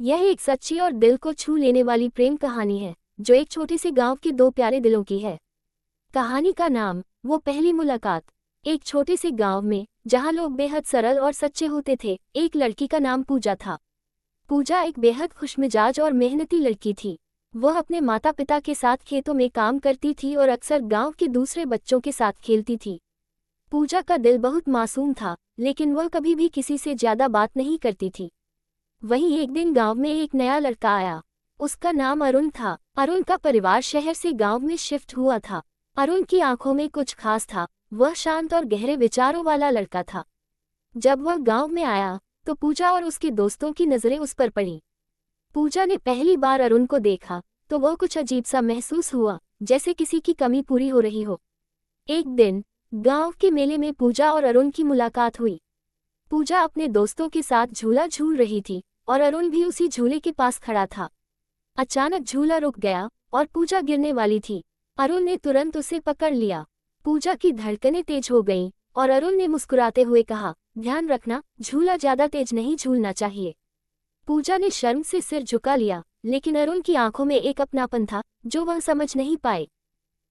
यह एक सच्ची और दिल को छू लेने वाली प्रेम कहानी है जो एक छोटे से गांव के दो प्यारे दिलों की है। कहानी का नाम वो पहली मुलाकात। एक छोटे से गांव में जहां लोग बेहद सरल और सच्चे होते थे, एक लड़की का नाम पूजा था। पूजा एक बेहद खुशमिजाज और मेहनती लड़की थी। वह अपने माता पिता के साथ खेतों में काम करती थी और अक्सर गांव के दूसरे बच्चों के साथ खेलती थी। पूजा का दिल बहुत मासूम था, लेकिन वह कभी भी किसी से ज्यादा बात नहीं करती थी। वहीं एक दिन गांव में एक नया लड़का आया। उसका नाम अरुण था। अरुण का परिवार शहर से गांव में शिफ्ट हुआ था। अरुण की आंखों में कुछ खास था। वह शांत और गहरे विचारों वाला लड़का था। जब वह गांव में आया तो पूजा और उसके दोस्तों की नजरें उस पर पड़ी। पूजा ने पहली बार अरुण को देखा तो वह कुछ अजीब सा महसूस हुआ, जैसे किसी की कमी पूरी हो रही हो। एक दिन गांव के मेले में पूजा और अरुण की मुलाकात हुई। पूजा अपने दोस्तों के साथ झूला झूल रही थी और अरुण भी उसी झूले के पास खड़ा था। अचानक झूला रुक गया और पूजा गिरने वाली थी। अरुण ने तुरंत उसे पकड़ लिया। पूजा की धड़कनें तेज हो गईं और अरुण ने मुस्कुराते हुए कहा, ध्यान रखना, झूला ज्यादा तेज नहीं झूलना चाहिए। पूजा ने शर्म से सिर झुका लिया, लेकिन अरुण की आंखों में एक अपनापन था जो वह समझ नहीं पाए।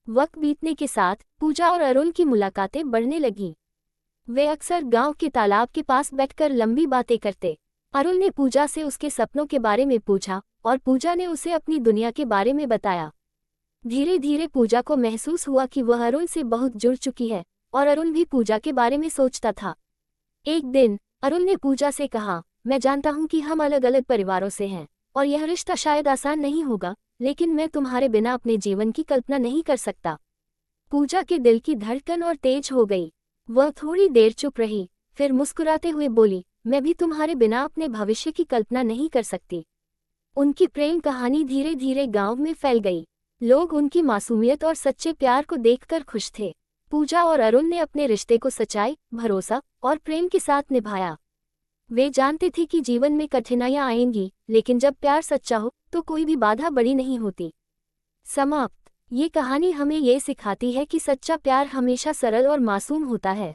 वक्त बीतने के साथ पूजा और अरुण की मुलाकातें बढ़ने लगीं। वे अक्सर गांव के तालाब के पास बैठकर लंबी बातें करते। अरुण ने पूजा से उसके सपनों के बारे में पूछा और पूजा ने उसे अपनी दुनिया के बारे में बताया। धीरे धीरे पूजा को महसूस हुआ कि वह अरुण से बहुत जुड़ चुकी है और अरुण भी पूजा के बारे में सोचता था। एक दिन अरुण ने पूजा से कहा, मैं जानता हूं कि हम अलग अलग परिवारों से हैं और यह रिश्ता शायद आसान नहीं होगा, लेकिन मैं तुम्हारे बिना अपने जीवन की कल्पना नहीं कर सकता। पूजा के दिल की धड़कन और तेज हो गई। वह थोड़ी देर चुप रही, फिर मुस्कुराते हुए बोली, मैं भी तुम्हारे बिना अपने भविष्य की कल्पना नहीं कर सकती। उनकी प्रेम कहानी धीरे धीरे गांव में फैल गई। लोग उनकी मासूमियत और सच्चे प्यार को देखकर खुश थे। पूजा और अरुण ने अपने रिश्ते को सच्चाई, भरोसा और प्रेम के साथ निभाया। वे जानते थे कि जीवन में कठिनाइयां आएंगी, लेकिन जब प्यार सच्चा हो तो कोई भी बाधा बड़ी नहीं होती। समाप्त। ये कहानी हमें ये सिखाती है कि सच्चा प्यार हमेशा सरल और मासूम होता है।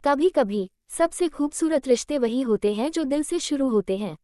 कभी कभी सबसे खूबसूरत रिश्ते वही होते हैं जो दिल से शुरू होते हैं।